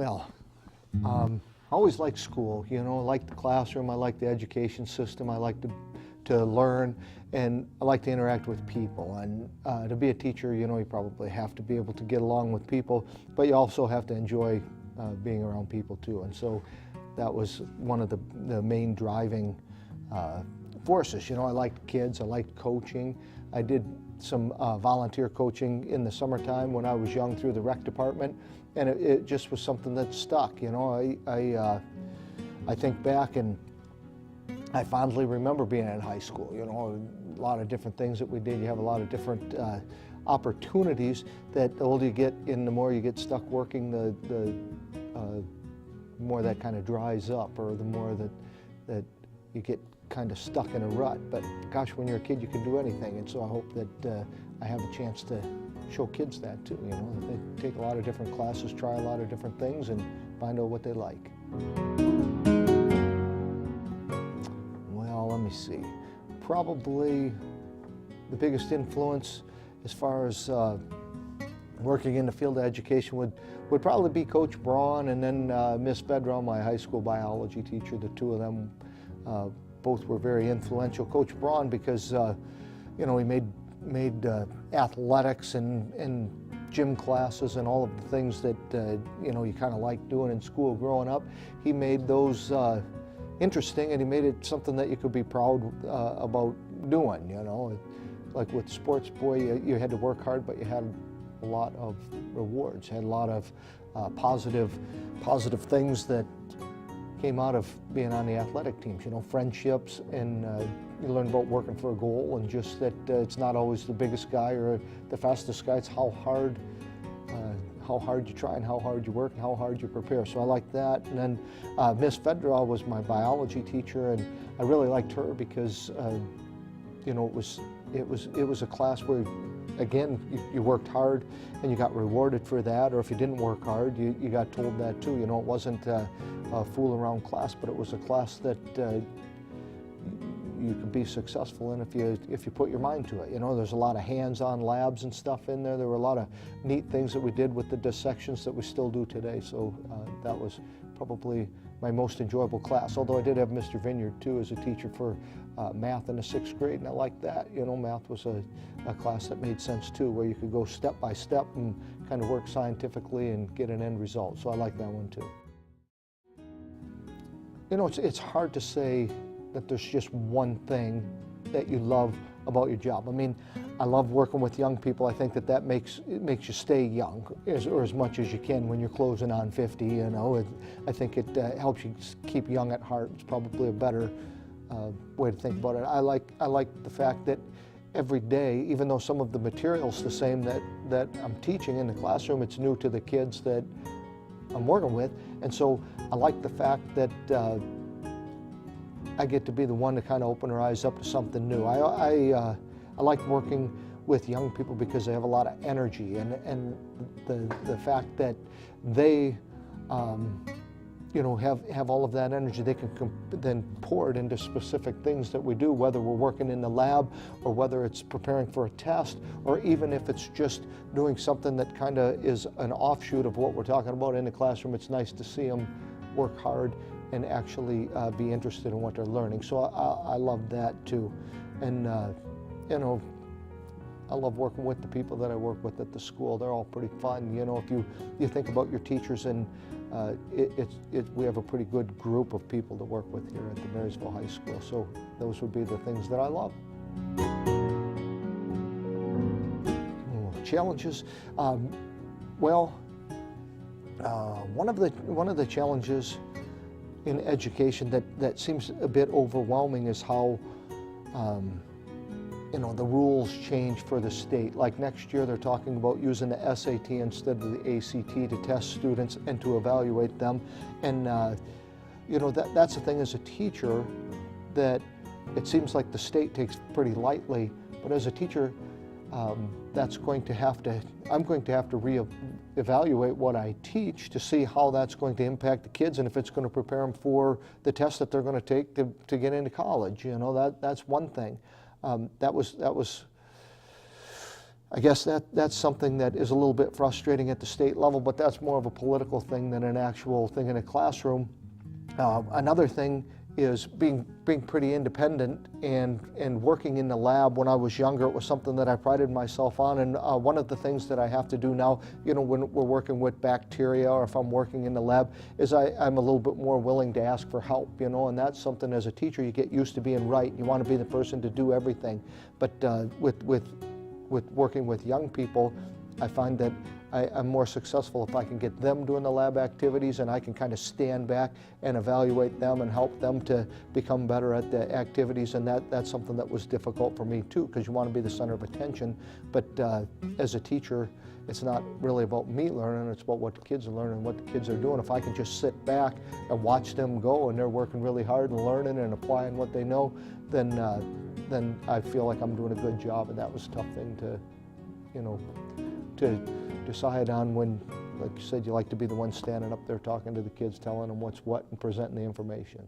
Well, I always liked school, I liked the classroom, I liked the education system, I liked to learn, and I like to interact with people. And to be a teacher, you probably have to be able to get along with people, but you also have to enjoy being around people too. And so that was one of the main driving forces. I liked kids, I liked coaching. I did some volunteer coaching in the summertime when I was young through the rec department, and it just was something that stuck. I think back, and I fondly remember being in high school. A lot of different things that we did. You have a lot of different opportunities that the older you get and the more you get stuck working, the more that kind of dries up, or the more that you get kind of stuck in a rut. But gosh, when you're a kid, you can do anything. And so I hope that I have a chance to show kids that too, that they take a lot of different classes, try a lot of different things, and find out what they like. Well, let me see. Probably the biggest influence as far as working in the field of education would probably be Coach Braun, and then Miss Bedrow, my high school biology teacher. The two of them both were very influential. Coach Braun, because he made athletics and gym classes and all of the things that you kind of like doing in school growing up. He made those interesting, and he made it something that you could be proud about doing. Like with sports, boy, you had to work hard, but you had a lot of rewards, had a lot of positive things that came out of being on the athletic teams, friendships, and you learn about working for a goal, and just that it's not always the biggest guy or the fastest guy. It's how hard you try, and how hard you work, and how hard you prepare. So I like that. And then Miss Bedrow was my biology teacher, and I really liked her because it was a class where, again, you worked hard and you got rewarded for that, or if you didn't work hard, you got told that too. It wasn't a fool around class, but it was a class that you could be successful in if you put your mind to it. There's a lot of hands-on labs and stuff in there. There were a lot of neat things that we did with the dissections that we still do today. So that was probably my most enjoyable class. Although I did have Mr. Vineyard too as a teacher for math in the 6th grade, and I liked that. Math was a class that made sense too, where you could go step by step and kind of work scientifically and get an end result. So I like that one too. It's hard to say that there's just one thing that you love about your job. I mean, I love working with young people. I think that makes you stay young or as much as you can when you're closing on 50. I think it helps you keep young at heart. It's probably a better way to think about it. I like the fact that every day, even though some of the material's the same that I'm teaching in the classroom, it's new to the kids that I'm working with. And so I like the fact that I get to be the one to kind of open their eyes up to something new. I like working with young people because they have a lot of energy, and the fact that they have all of that energy, they can then pour it into specific things that we do, whether we're working in the lab or whether it's preparing for a test, or even if it's just doing something that kind of is an offshoot of what we're talking about in the classroom. It's nice to see them work hard and actually be interested in what they're learning. So I love that too. And I love working with the people that I work with at the school. They're all pretty fun. If you think about your teachers, and we have a pretty good group of people to work with here at the Marysville High School. So those would be the things that I love. Challenges. One of the challenges in education that seems a bit overwhelming is how the rules change for the state. Like next year, they're talking about using the SAT instead of the ACT to test students and to evaluate them. And that's the thing as a teacher, that it seems like the state takes pretty lightly. But as a teacher, I'm going to have to reevaluate what I teach to see how that's going to impact the kids, and if it's going to prepare them for the test that they're going to take to get into college. That's one thing. That was I guess that's something that is a little bit frustrating at the state level, but that's more of a political thing than an actual thing in a classroom. Another thing is being pretty independent and working in the lab. When I was younger, it was something that I prided myself on, and one of the things that I have to do now, you know, when we're working with bacteria or if I'm working in the lab, is I'm a little bit more willing to ask for help, you know, and that's something as a teacher you get used to being right. You want to be the person to do everything, but with working with young people, I find that I'm more successful if I can get them doing the lab activities and I can kind of stand back and evaluate them and help them to become better at the activities, and that's something that was difficult for me too, because you want to be the center of attention, but as a teacher, it's not really about me learning, it's about what the kids are learning, what the kids are doing. If I can just sit back and watch them go and they're working really hard and learning and applying what they know, then I feel like I'm doing a good job, and that was a tough thing to, you know, to decide on when, like you said, you like to be the one standing up there talking to the kids, telling them what's what and presenting the information.